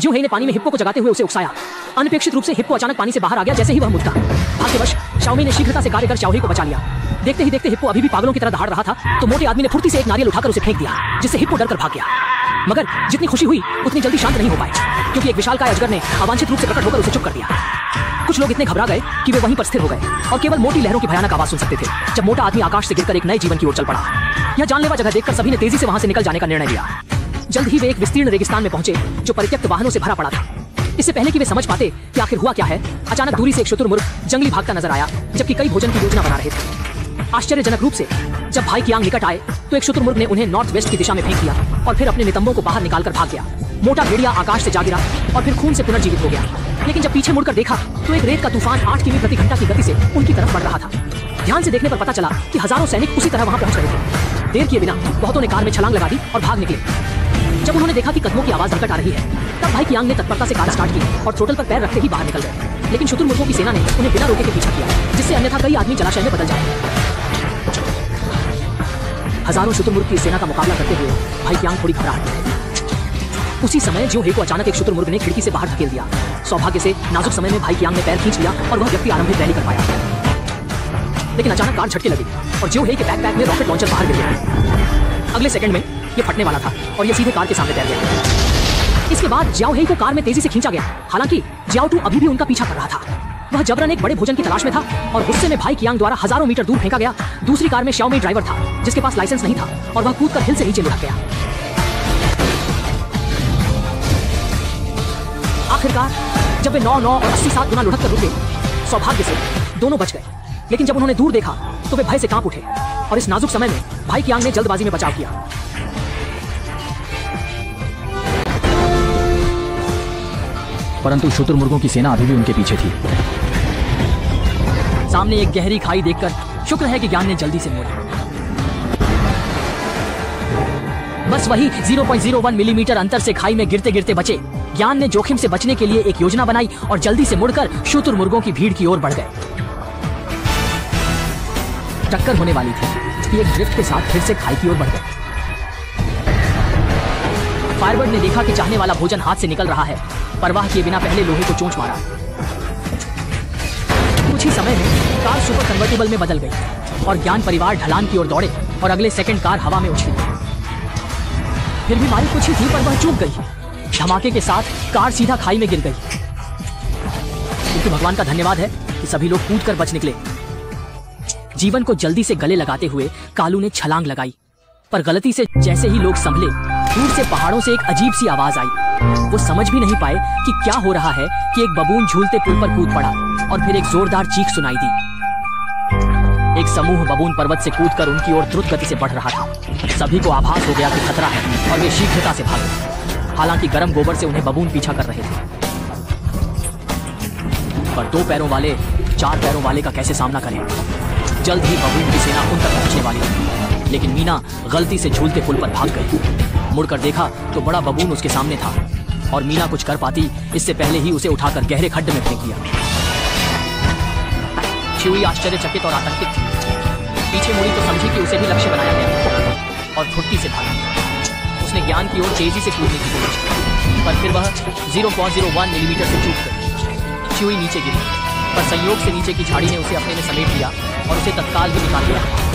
ज्यों हेई ने पानी में हिप्पो को जगाते हुए उसे उकसाया। अनपेक्षित रूप से हिप्पो अचानक पानी से बाहर आ गया जैसे ही वह मुद्दा। भाग्यवश शाओमी ने शीघ्रता से कार्य कर शाओहेई को बचा लिया। देखते ही देखते हिप्पो अभी भी पागलों की तरह दहाड़ रहा था तो मोटे आदमी ने फुर्ती से एक नारियल उठाकर उसे फेंक दिया, जिससे हिप्पो डरकर भाग गया। मगर जितनी खुशी हुई उतनी जल्दी शांत नहीं हो पाए, क्योंकि एक विशालकाय अजगर ने अवांछित रूप से प्रकट होकर उसे चुप कर दिया। कुछ लोग इतने घबरा गए कि वे वहीं पर स्थिर हो गए और केवल मोटी लहरों की भयानक आवाज सुन सकते थे जब मोटा आदमी आकाश से गिरकर एक नए जीवन की ओर चल पड़ा। यह जानलेवा जगह देखकर सभी ने तेजी से वहां से निकल जाने का निर्णय लिया। जल्द ही वे एक विस्तीर्ण रेगिस्तान में पहुंचे जो परित्यक्त वाहनों से भरा पड़ा था। इससे पहले कि वे समझ पाते कि आखिर हुआ क्या है, अचानक दूरी से एक शुतुरमुर्ग जंगली भागता नजर आया, जबकि कई भोजन की योजना बना रहे थे। आश्चर्यजनक रूप से जब भाई कियांग निकट आए तो एक शुतुरमुर्ग ने उन्हें नॉर्थ वेस्ट की दिशा में फेंक दिया और फिर अपने नितंबों को बाहर निकालकर भाग गया। मोटा भेड़िया आकाश से जा गिरा और फिर खून से पुनर्जीवित हो गया, लेकिन जब पीछे मुड़कर देखा तो एक रेत का तूफान 8 किमी प्रति घंटा की गति से उनकी तरफ बढ़ रहा था। ध्यान से देखने पर पता चला कि हजारों सैनिक उसी तरह वहां पहुंच रहे थे। देर किए बिना बहुतों ने कार में छलांग लगा दी और भाग निकले। जब उन्होंने देखा कि कदमों की आवाज निकट आ रही है, तब भाई कियांग ने तत्परता से कार स्टार्ट की और थ्रोटल पर पैर रखते ही बाहर निकल गए। लेकिन शुतुरमुर्गों की सेना ने उन्हें बिना रोके के पीछा किया, जिससे अन्यथा कई आदमी जलाशय में बदल जाएंगे। हजारों शुतुरमुर्ग की सेना का मुकाबला करते हुए भाई कियांग थोड़ी घबराहट में थे। उसी समय ज्योहेई को अचानक एक शुतुरमुर्ग ने खिड़की से बाहर धकेल दिया। सौभाग्य से नाजुक समय में भाई कियांग ने पैर खींच लिया और वह व्यक्ति आरंभिक रैली कर पाया। लेकिन अचानक कार झटके लगी और ज्योहेई के बैकपैक में रॉकेट लॉन्चर बाहर गिर गया। अगले सेकंड में ये फटने वाला था और ये सीधे कार के सामने तैर गया। इसके बाद ज्योहेई को कार में तेजी से खींचा गया। हालांकि ज्याओटू अभी भी उनका पीछा कर रहा था। वह जबरन एक बड़े भोजन की तलाश में था और गुस्से में भाई कियांग द्वारा हजारों मीटर दूर फेंका गया। दूसरी कार में शाओमी ड्राइवर था, जिसके पास लाइसेंस नहीं था और वह कूदकर हिल से नीचे लुढ़क गया। आखिरकार जब वे 9 और 87 गुना लुढ़क कर रुके, सौभाग्य से दोनों बच गए। लेकिन जब उन्होंने दूर देखा तो वे भय से कांप उठे और इस नाजुक समय में भाई कियांग ने जल्दबाजी में बचाव किया। परंतु शुतुरमुर्गों की सेना अभी भी उनके पीछे थी। सामने एक गहरी खाई देखकर शुक्र है कि ज्ञान ने जल्दी से मोड़ा। बस वही 0.01 मिलीमीटर अंतर से खाई में गिरते गिरते बचे। ज्ञान ने जोखिम से बचने के लिए एक योजना बनाई और जल्दी से मुड़कर शुतुरमुर्गों की भीड़ की ओर बढ़ गए। टक्कर होने वाली थी कि एक ड्रिफ्ट के साथ फिर से खाई की ओर बढ़ गए। फायरबर्ड ने देखा कि चाहने वाला भोजन हाथ से निकल रहा है। परवाह किए बिना पहले लोहे को चोंच मारा। कुछ ही समय में कार सुपर कन्वर्टिबल में बदल गई और ज्ञान परिवार ढलान की ओर दौड़े और अगले सेकंड कार हवा में उछली। फिर भी मारी कुछ ही थी पर वह चूक गई। धमाके के साथ कार सीधा खाई में गिर गई। किंतु भगवान का धन्यवाद है कि सभी लोग कूदकर बच निकले। जीवन को जल्दी से गले लगाते हुए कालू ने छलांग लगाई, पर गलती से जैसे ही लोग संभले, दूर से पहाड़ों से एक अजीब सी आवाज आई। वो समझ भी नहीं पाए कि क्या हो रहा है कि एक बबून झूलते पुल पर कूद पड़ा और फिर एक जोरदार चीख सुनाई दी। एक समूह बबून पर्वत से कूदकर उनकी ओर द्रुत गति से बढ़ रहा था। सभी को आभास हो गया कि खतरा है और वे शीघ्रता से भागे। हालांकि गर्म गोबर से उन्हें बबून पीछा कर रहे थे, पर 2 पैरों वाले 4 पैरों वाले का कैसे सामना करें। जल्द ही बबून की सेना उन तक पहुंचने वाली थी, लेकिन मीना गलती से झूलते पुल पर भाग गई। मुड़कर देखा तो बड़ा बबून उसके सामने था और मीना कुछ कर पाती इससे पहले ही उसे उठाकर गहरे खड्ड में फेंक दिया। च्यूई आश्चर्यचकित और आतंकित थी। पीछे मुड़ी तो समझी कि उसे भी लक्ष्य बनाया गया और फुर्ती से भागा। उसने ज्ञान की ओर तेजी से कूदने की कोशिश की, पर फिर वह 0.01 मिलीमीटर से चूक गई। च्यूई नीचे गिरी, पर संयोग से नीचे की झाड़ी ने उसे अपने में समेट लिया और उसे तत्काल ही निकाल दिया।